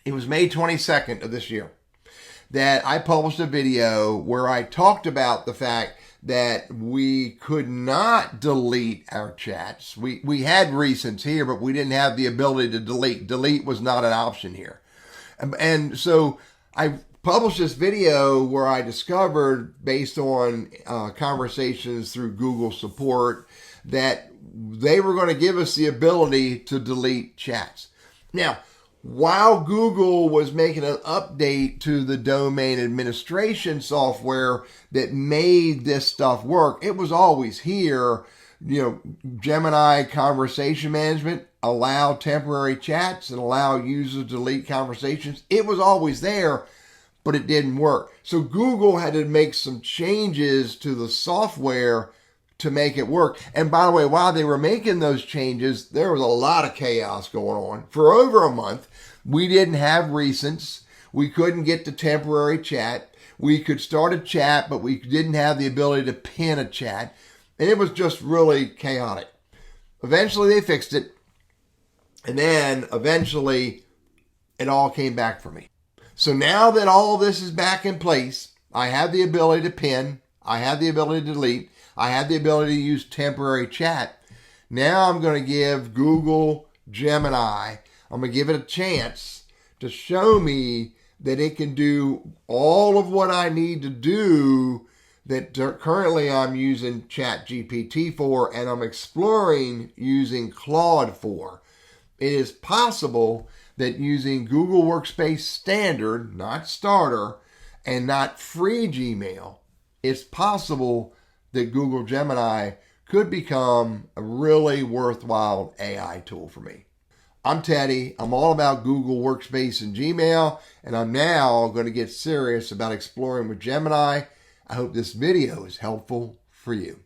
It was May 22nd of this year that I published a video where I talked about the fact that we could not delete our chats. We had recents here, but we didn't have the ability to delete. Delete was not an option here. And so I published this video where I discovered, based on conversations through Google support, that they were going to give us the ability to delete chats. Now, while Google was making an update to the domain administration software that made this stuff work, it was always here. Gemini conversation management, allow temporary chats and allow users to delete conversations. It was always there, but it didn't work. So Google had to make some changes to the software to make it work. And by the way, while they were making those changes, there was a lot of chaos going on. For over a month, we didn't have recents. We couldn't get the temporary chat. We could start a chat, but we didn't have the ability to pin a chat. And it was just really chaotic. Eventually they fixed it. And then eventually it all came back for me. So now that all this is back in place, I have the ability to pin. I have the ability to delete. I have the ability to use temporary chat. Now I'm going to give Google Gemini, I'm going to give it a chance to show me that it can do all of what I need to do that currently I'm using ChatGPT for, and I'm exploring using Claude for. It is possible that using Google Workspace Standard, not Starter, and not free Gmail, it's possible that Google Gemini could become a really worthwhile AI tool for me. I'm Teddy. I'm all about Google Workspace and Gmail, and I'm now going to get serious about exploring with Gemini. I hope this video is helpful for you.